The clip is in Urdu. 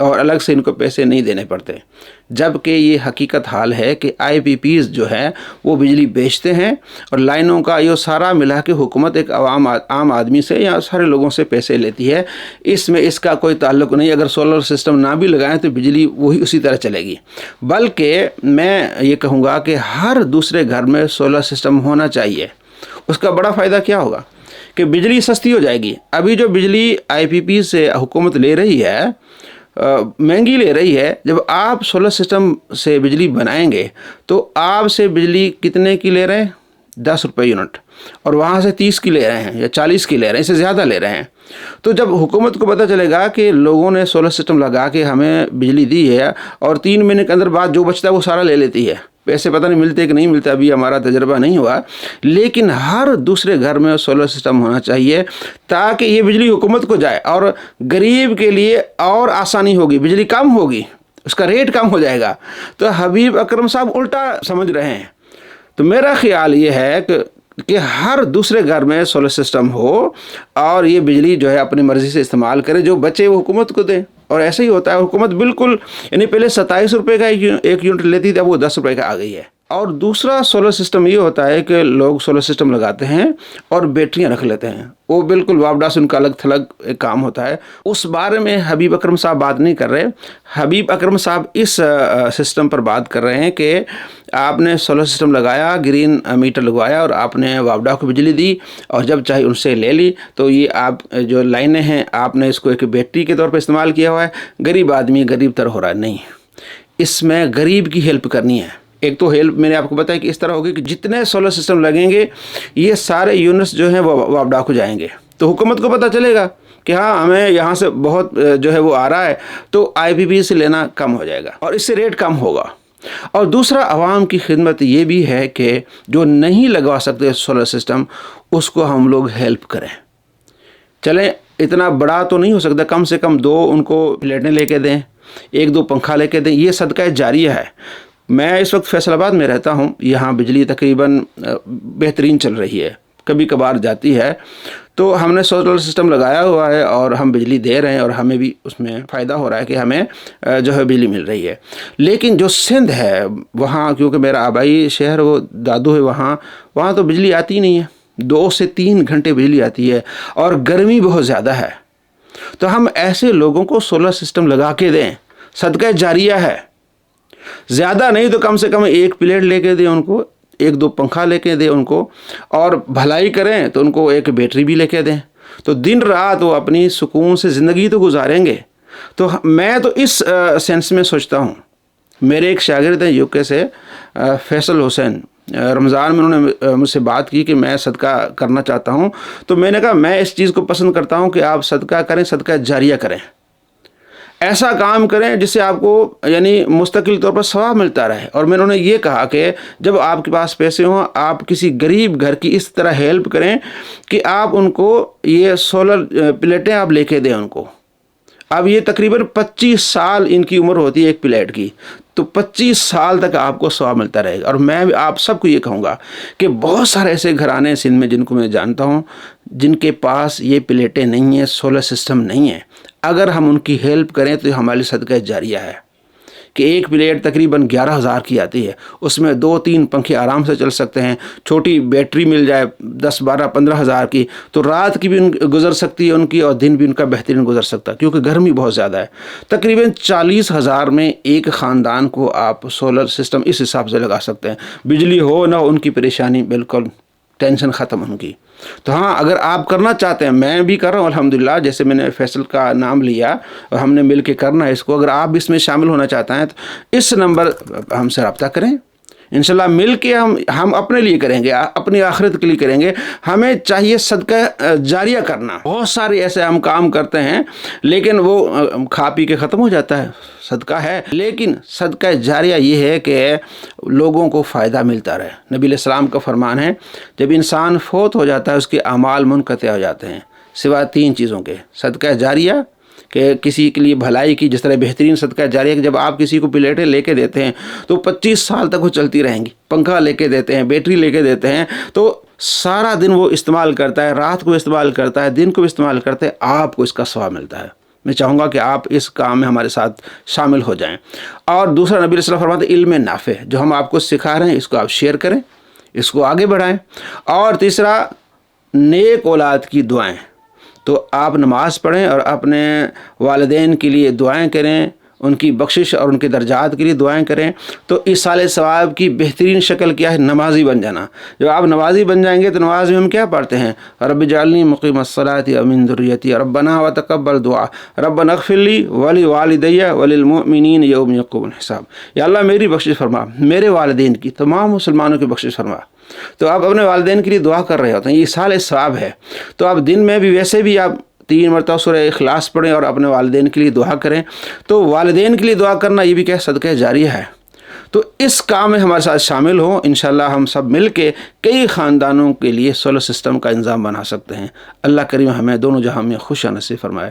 اور الگ سے ان کو پیسے نہیں دینے پڑتے، جبکہ یہ حقیقت حال ہے کہ IPPs جو ہے وہ بجلی بیچتے ہیں اور لائنوں کا یہ سارا ملا کے حکومت ایک عام آدمی سے یا سارے لوگوں سے پیسے لیتی ہے۔ اس میں اس کا کوئی تعلق نہیں، اگر سولر سسٹم نہ بھی لگائیں تو بجلی وہی اسی طرح چلے گی۔ بلکہ میں یہ کہوں گا کہ ہر دوسرے گھر میں سولر سسٹم ہونا چاہیے۔ اس کا بڑا فائدہ کیا ہوگا کہ بجلی سستی ہو جائے گی۔ ابھی جو بجلی IPP سے حکومت لے رہی ہے مہنگی لے رہی ہے، جب آپ سولر سسٹم سے بجلی بنائیں گے تو آپ سے بجلی کتنے کی لے رہے ہیں؟ 10 روپے یونٹ، اور وہاں سے 30 کی لے رہے ہیں یا 40 کی لے رہے ہیں، اس سے زیادہ لے رہے ہیں۔ تو جب حکومت کو پتہ چلے گا کہ لوگوں نے سولر سسٹم لگا کے ہمیں بجلی دی ہے اور 3 مہینے کے اندر بعد جو بچتا ہے وہ سارا لے لیتی ہے، پیسے پتہ نہیں ملتے کہ نہیں ملتے، ابھی ہمارا تجربہ نہیں ہوا، لیکن ہر دوسرے گھر میں سولر سسٹم ہونا چاہیے تاکہ یہ بجلی حکومت کو جائے اور غریب کے لیے اور آسانی ہوگی، بجلی کم ہوگی، اس کا ریٹ کم ہو جائے گا۔ تو حبیب اکرم صاحب الٹا سمجھ رہے ہیں۔ تو میرا خیال یہ ہے کہ ہر دوسرے گھر میں سولر سسٹم ہو اور یہ بجلی جو ہے اپنی مرضی سے استعمال کرے، جو بچے وہ حکومت کو دے۔ اور ایسا ہی ہوتا ہے، حکومت بالکل یعنی پہلے 27 روپے کا ایک یونٹ لیتی تھی، اب وہ 10 روپے کا آ گئی ہے۔ اور دوسرا سولر سسٹم یہ ہوتا ہے کہ لوگ سولر سسٹم لگاتے ہیں اور بیٹریاں رکھ لیتے ہیں، وہ بالکل وابڈا سے ان کا الگ تھلگ ایک کام ہوتا ہے۔ اس بارے میں حبیب اکرم صاحب بات نہیں کر رہے۔ حبیب اکرم صاحب اس سسٹم پر بات کر رہے ہیں کہ آپ نے سولر سسٹم لگایا، گرین میٹر لگوایا اور آپ نے وابڈا کو بجلی دی اور جب چاہے ان سے لے لی، تو یہ آپ جو لائنیں ہیں آپ نے اس کو ایک بیٹری کے طور پر استعمال کیا ہوا ہے۔ غریب آدمی غریب تر ہو رہا ہے، نہیں، اس میں غریب کی ہیلپ کرنی ہے۔ ایک تو ہیلپ میں نے آپ کو بتایا کہ اس طرح ہوگی کہ جتنے سولر سسٹم لگیں گے یہ سارے یونٹس جو ہیں وہ وابڈا کو جائیں گے، تو حکومت کو پتہ چلے گا کہ ہاں ہمیں یہاں سے بہت جو ہے وہ آ رہا ہے، تو IPP سے لینا کم ہو جائے گا اور اس سے ریٹ کم ہوگا۔ اور دوسرا عوام کی خدمت یہ بھی ہے کہ جو نہیں لگوا سکتے سولر سسٹم اس کو ہم لوگ ہیلپ کریں۔ چلیں اتنا بڑا تو نہیں ہو سکتا، کم سے کم 2 ان کو پلیٹیں لے کے دیں، 1-2 پنکھا لے کے دیں، یہ صدقہ جاریہ ہے۔ میں اس وقت فیصل آباد میں رہتا ہوں، یہاں بجلی تقریباً بہترین چل رہی ہے، کبھی کبھار جاتی ہے، تو ہم نے سولر سسٹم لگایا ہوا ہے اور ہم بجلی دے رہے ہیں اور ہمیں بھی اس میں فائدہ ہو رہا ہے کہ ہمیں جو ہے بجلی مل رہی ہے۔ لیکن جو سندھ ہے وہاں، کیونکہ میرا آبائی شہر وہ دادو ہے، وہاں تو بجلی آتی نہیں ہے، 2 سے 3 گھنٹے بجلی آتی ہے اور گرمی بہت زیادہ ہے۔ تو ہم ایسے لوگوں کو سولر سسٹم لگا کے دیں، صدقہ جاریہ ہے۔ زیادہ نہیں تو کم سے کم 1 پلیٹ لے کے دیں ان کو، 1-2 پنکھا لے کے دیں ان کو، اور بھلائی کریں تو ان کو ایک بیٹری بھی لے کے دیں، تو دن رات وہ اپنی سکون سے زندگی تو گزاریں گے۔ تو میں تو اس سینس میں سوچتا ہوں، میرے ایک شاگرد ہیں UK سے، فیصل حسین، رمضان میں انہوں نے مجھ سے بات کی کہ میں صدقہ کرنا چاہتا ہوں، تو میں نے کہا میں اس چیز کو پسند کرتا ہوں کہ آپ صدقہ کریں، صدقہ جاریہ کریں، ایسا کام کریں جس سے آپ کو یعنی مستقل طور پر ثواب ملتا رہے۔ اور میں نے یہ کہا کہ جب آپ کے پاس پیسے ہوں آپ کسی غریب گھر کی اس طرح ہیلپ کریں کہ آپ ان کو یہ سولر پلیٹیں آپ لے کے دیں ان کو۔ اب یہ تقریباً 25 سال ان کی عمر ہوتی ہے ایک پلیٹ کی، تو 25 سال تک آپ کو ثواب ملتا رہے گا۔ اور میں آپ سب کو یہ کہوں گا کہ بہت سارے ایسے گھرانے سندھ میں جن کو میں جانتا ہوں جن کے پاس یہ پلیٹیں نہیں ہیں، سولر سسٹم نہیں ہے، اگر ہم ان کی ہیلپ کریں تو ہمارے صدقہ جاریہ ہے کہ ایک پلیٹ تقریباً 11,000 کی آتی ہے، اس میں 2-3 پنکھے آرام سے چل سکتے ہیں، چھوٹی بیٹری مل جائے 10, 12, 15,000 کی، تو رات کی بھی گزر سکتی ہے ان کی اور دن بھی ان کا بہترین گزر سکتا ہے، کیونکہ گرمی بہت زیادہ ہے۔ تقریباً 40,000 میں ایک خاندان کو آپ سولر سسٹم اس حساب سے لگا سکتے ہیں، بجلی ہو نہ ان کی پریشانی بالکل ٹینشن ختم ان کی۔ تو ہاں اگر آپ کرنا چاہتے ہیں، میں بھی کر رہا ہوں الحمدللہ، جیسے میں نے فیصل کا نام لیا اور ہم نے مل کے کرنا ہے اس کو، اگر آپ بھی اس میں شامل ہونا چاہتے ہیں تو اس نمبر ہم سے رابطہ کریں، انشاءاللہ مل کے ہم اپنے لیے کریں گے، اپنی آخرت کے لیے کریں گے۔ ہمیں چاہیے صدقہ جاریہ کرنا، بہت سارے ایسے ہم کام کرتے ہیں لیکن وہ کھا پی کے ختم ہو جاتا ہے، صدقہ ہے لیکن صدقہ جاریہ یہ ہے کہ لوگوں کو فائدہ ملتا رہے۔ نبی علیہ السلام کا فرمان ہے جب انسان فوت ہو جاتا ہے اس کے اعمال منقطع ہو جاتے ہیں سوائے 3 چیزوں کے، صدقہ جاریہ کہ کسی کے لیے بھلائی کی، جس طرح بہترین صدقہ جاریہ کہ جب آپ کسی کو پلیٹیں لے کے دیتے ہیں تو 25 سال تک وہ چلتی رہیں گی، پنکھا لے کے دیتے ہیں، بیٹری لے کے دیتے ہیں، تو سارا دن وہ استعمال کرتا ہے، رات کو استعمال کرتا ہے، دن کو استعمال کرتا ہے، آپ کو اس کا ثواب ملتا ہے۔ میں چاہوں گا کہ آپ اس کام میں ہمارے ساتھ شامل ہو جائیں. اور دوسرا نبی علیہ السلام فرماتے ہیں علم نافع، جو ہم آپ کو سکھا رہے ہیں اس کو آپ شیئر کریں، اس کو آگے بڑھائیں. اور تیسرا نیک اولاد کی دعائیں. تو آپ نماز پڑھیں اور اپنے والدین کے لیے دعائیں کریں، ان کی بخشش اور ان کے درجات کے لیے دعائیں کریں. تو ایصال ثواب کی بہترین شکل کیا ہے؟ نمازی بن جانا. جب آپ نمازی بن جائیں گے تو نماز میں ہم کیا پڑھتے ہیں؟ رب اجعلنی مقیم الصلاۃ ومن ذریتی ربنا وتقبل دعا ربنا اغفر لی ولوالدی وللمؤمنین یوم یقوم الحساب. یا اللہ میری بخشش فرما، میرے والدین کی، تمام مسلمانوں کی بخشش فرما. تو آپ اپنے والدین کے لیے دعا کر رہے ہوتے ہیں، یہ ایصال ثواب ہے. تو آپ دن میں بھی ویسے بھی آپ 3 مرتبہ سورہ اخلاص پڑھیں اور اپنے والدین کے لیے دعا کریں. تو والدین کے لیے دعا کرنا یہ بھی کیا صدقہ جاریہ ہے. تو اس کام میں ہمارے ساتھ شامل ہوں. انشاءاللہ ہم سب مل کے کئی خاندانوں کے لیے سولر سسٹم کا انظام بنا سکتے ہیں. اللہ کریم ہمیں دونوں جہاں میں خوش نصیب فرمائے.